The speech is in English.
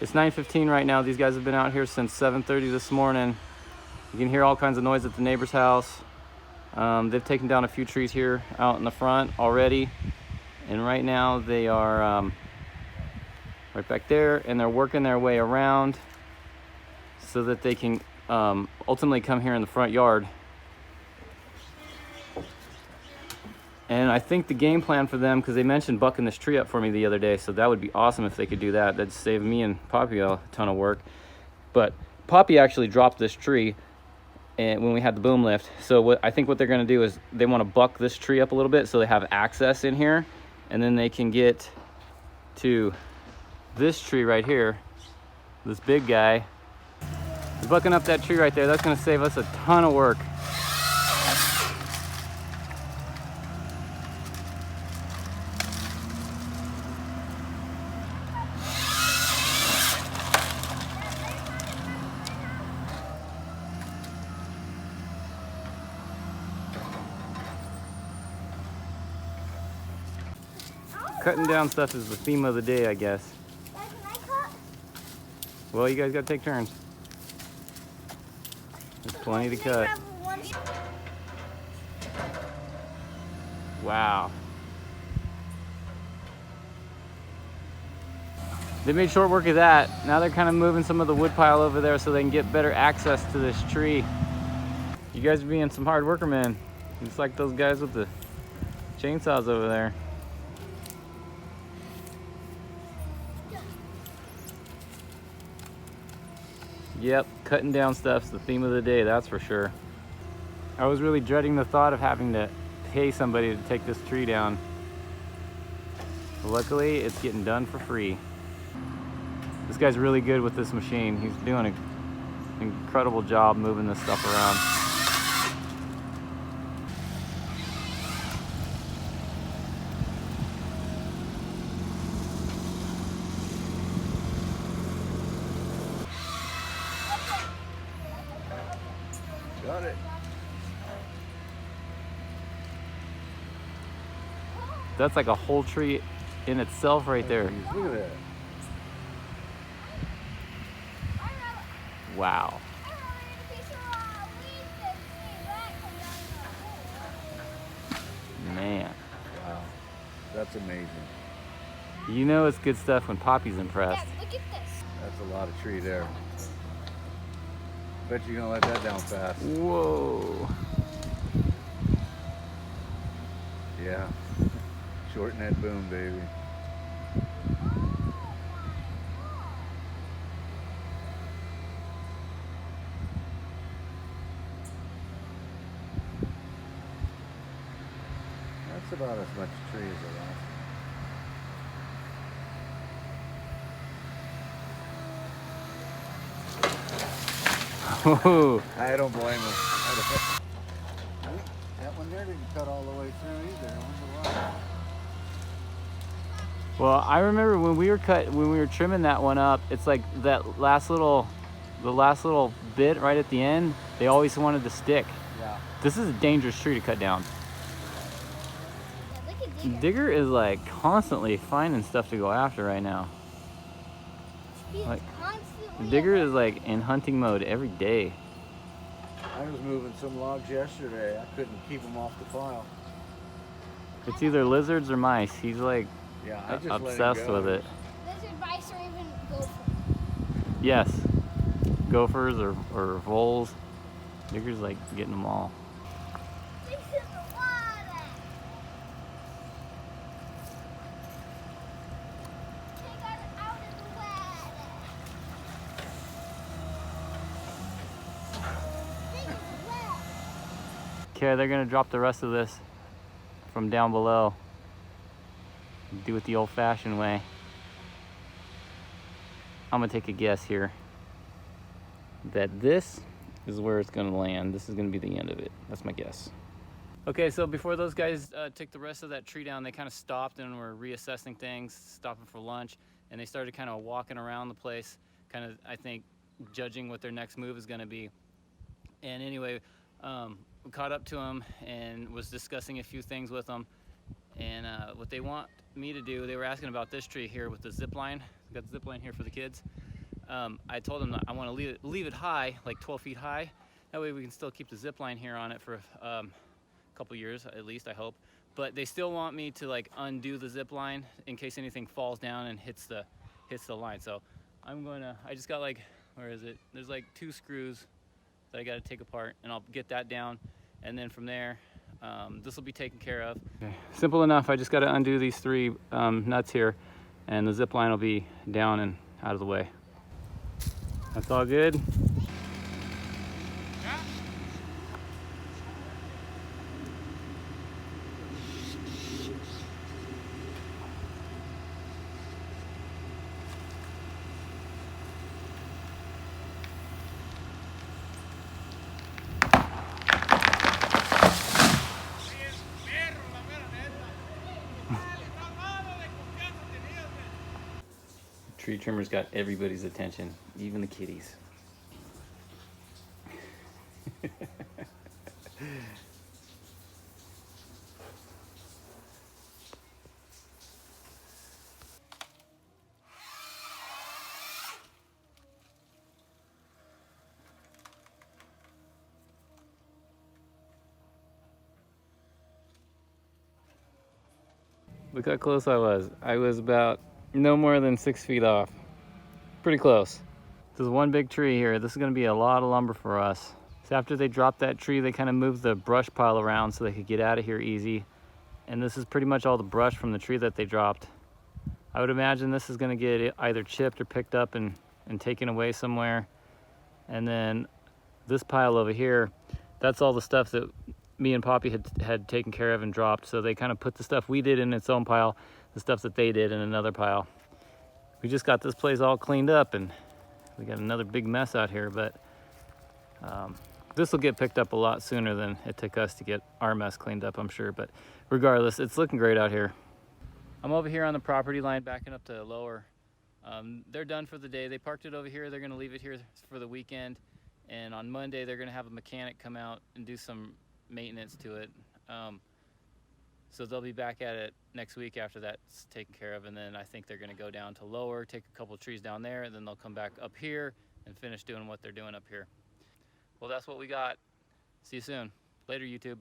It's 9:15 right now. These guys have been out here since 7:30 this morning. You can hear all kinds of noise at the neighbor's house. They've taken down a few trees here out in the front already. And right now they are right back there, and they're working their way around so that they can ultimately come here in the front yard. And I think the game plan for them, because they mentioned bucking this tree up for me the other day, so that would be awesome if they could do that. That'd save me and Poppy a ton of work. But Poppy actually dropped this tree and when we had the boom lift. So I think what they're going to do is they want to buck this tree up a little bit so they have access in here, and then they can get to this tree right here, this big guy. Bucking up that tree right there, that's going to save us a ton of work. Cutting down stuff is the theme of the day, I guess. Dad, can I cut? Well, you guys got to take turns. There's plenty to cut. Wow. They made short work of that. Now they're kind of moving some of the wood pile over there so they can get better access to this tree. You guys are being some hard worker, man. It's like those guys with the chainsaws over there. Yep, cutting down stuff's the theme of the day, that's for sure. I was really dreading the thought of having to pay somebody to take this tree down. But luckily, it's getting done for free. This guy's really good with this machine. He's doing an incredible job moving this stuff around. Got it. That's like a whole tree in itself right there. Look at that. Wow. Man. Wow. That's amazing. You know it's good stuff when Poppy's impressed. Dad, look at this. That's a lot of tree there. Bet you're gonna let that down fast. Whoa. Yeah. Shorten that boom, baby. That's about as much tree as the last Whoa. I don't blame him. That one there didn't cut all the way through either. I wonder why. Well, I remember when we were trimming that one up, it's like the last little bit right at the end, they always wanted to stick. Yeah. This is a dangerous tree to cut down. Dad, look at Digger. Digger is like constantly finding stuff to go after right now. He's Like, constantly Digger is like in hunting mode every day. I was moving some logs yesterday. I couldn't keep them off the pile. It's either lizards or mice. He's like Yeah, I just let obsessed it go. with it. lizard, mice, or even gopher. Yes, gophers or voles. Digger's like getting them all. He's in the water. He got it out of the water. Digger's wet. Okay, they're gonna drop the rest of this from down below. Do it the old-fashioned way. I'm gonna take a guess here that this is where it's gonna land. This is gonna be the end of it. That's my guess. Okay, so before those guys took the rest of that tree down, they kind of stopped and were reassessing things, stopping for lunch, and they started kind of walking around the place, kind of, I think, judging what their next move is gonna be. And anyway, we caught up to them and was discussing a few things with them. And what they want me to do, they were asking about this tree here with the zip line. We got the zip line here for the kids. I told them that I want to leave it high, like 12 feet high. That way we can still keep the zip line here on it for a couple years at least, I hope. But they still want me to like undo the zip line in case anything falls down and hits the line. So I just got like, where is it? There's like 2 screws that I got to take apart, and I'll get that down, and then from there this will be taken care of. Okay. Simple enough. I just got to undo these 3 nuts here, and the zip line will be down and out of the way. That's all good. Tree trimmer's got everybody's attention, even the kitties. Look how close I was. I was about no more than 6 feet off. Pretty close. This is one big tree here. This is gonna be a lot of lumber for us. So after they dropped that tree, they kind of moved the brush pile around so they could get out of here easy. And this is pretty much all the brush from the tree that they dropped. I would imagine this is gonna get either chipped or picked up and taken away somewhere. And then this pile over here, that's all the stuff that me and Poppy had taken care of and dropped. So they kind of put the stuff we did in its own pile, the stuff that they did in another pile. We just got this place all cleaned up, and we got another big mess out here, but this will get picked up a lot sooner than it took us to get our mess cleaned up, I'm sure. But regardless, it's looking great out here. I'm over here on the property line, backing up to lower. They're done for the day. They parked it over here. They're gonna leave it here for the weekend. And on Monday, they're gonna have a mechanic come out and do some maintenance to it. So they'll be back at it next week after that's taken care of. And then I think they're gonna go down to lower, take a couple of trees down there, and then they'll come back up here and finish doing what they're doing up here. Well, that's what we got. See you soon. Later, YouTube.